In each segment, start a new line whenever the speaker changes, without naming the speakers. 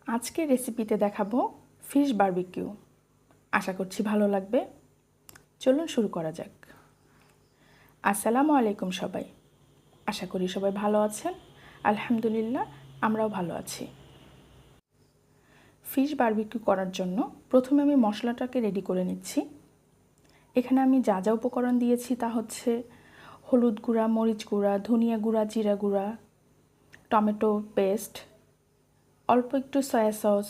আজকে রেসিপিতে দেখাবো ফিশ বারবিকিউ। আশা করছি ভালো লাগবে। চলুন শুরু করা যাক। আসসালামু আলাইকুম সবাই। আশা করি সবাই ভালো আছেন। আলহামদুলিল্লাহ, আমরাও ভালো আছি। ফিশ বারবিকিউ করার জন্য প্রথমে আমি মশলাটাকে রেডি করে নিচ্ছি। এখানে আমি যা যা উপকরণ দিয়েছি তা হচ্ছে হলুদ গুঁড়া, মরিচ গুঁড়া, ধনিয়া গুঁড়া, জিরা গুঁড়া, টমেটো পেস্ট, অল্প একটু সয়া সস,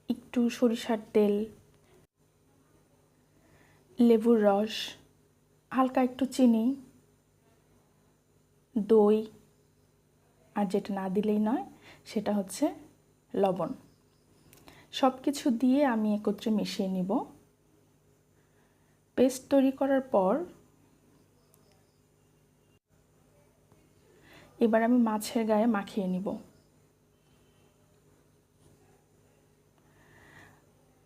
একটু সরিষার তেল, লেবুর রস, হালকা একটু চিনি, দই, আর যেটা না দিলেই নয় সেটা হচ্ছে লবণ। সব কিছু দিয়ে আমি একত্রে মিশিয়ে নিব। পেস্ট তৈরি করার পর এবার আমি মাছের গায়ে মাখিয়ে নিব।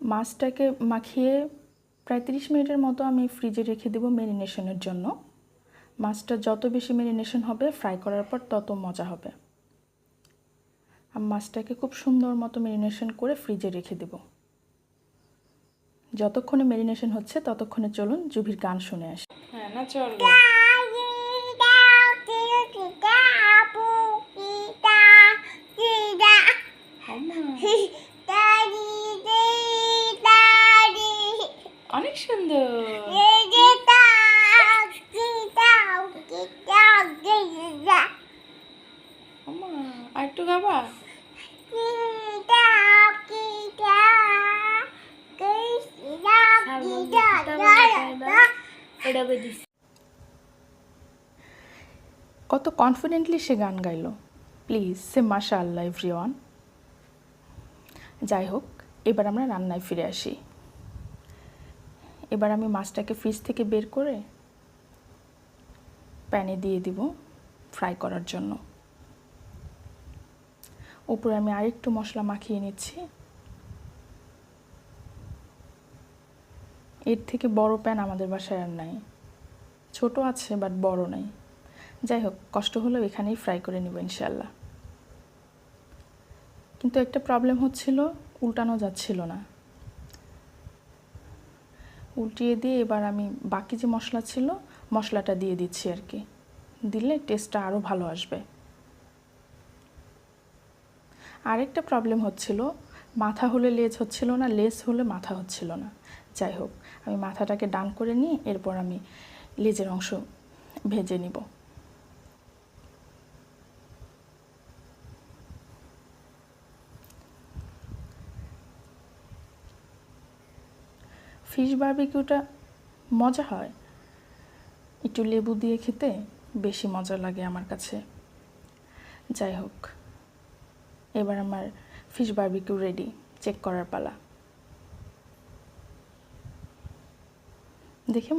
মাছটাকে মাখিয়ে প্রায় 30 মিনিটের মতো আমি ফ্রিজে রেখে দেব ম্যারিনেশনের জন্য। মাছটা যত বেশি ম্যারিনেশন হবে ফ্রাই করার পর তত মজা হবে। আমি মাছটাকে খুব সুন্দর মতো ম্যারিনেশন করে ফ্রিজে রেখে দেব। যতক্ষণে ম্যারিনেশন হচ্ছে ততক্ষণে চলুন জুভির গান শুনে আসি। হ্যাঁ না চলো। অনেক সুন্দর। আর একটু গাবা। কত কনফিডেন্টলি সে গান গাইল। প্লিজ সে মাশাআল্লাহ এভরিওয়ান। যাই হোক, এবার আমরা রান্নায় ফিরে আসি। এবার আমি মাছটাকে ফ্রিজ থেকে বের করে প্যানে দিয়ে দিব ফ্রাই করার জন্য। উপরে আমি আরেকটু মশলা মাখিয়ে নিচ্ছি। এর থেকে বড় প্যান আমাদের বাসায় আর নাই। ছোট আছে বাট বড় নাই। যাই হোক, কষ্ট হলেও এখানেই ফ্রাই করে নিব ইনশাল্লাহ। কিন্তু একটা প্রবলেম হচ্ছিল, উল্টানো যাচ্ছিল না। উল্টিয়ে দিয়ে এবার আমি বাকি যে মশলা ছিল মশলাটা দিয়ে দিচ্ছি আর কি। দিলে টেস্টটা আরও ভালো আসবে। আরেকটা প্রবলেম হচ্ছিল, মাথা হলে লেজ হচ্ছিল না, লেজ হলে মাথা হচ্ছিল না। যাই হোক, আমি মাথাটাকে ডান করে নিয়ে এরপর আমি লেজের অংশ ভেজে নিব। ফিশ বারবিকিউটা মজা হয় একটু লেবু দিয়ে খেতে, বেশি মজা লাগে আমার কাছে। যাই হোক, এবার আমার ফিশ বারবিকিউ রেডি। চেক করার পালা। দেখে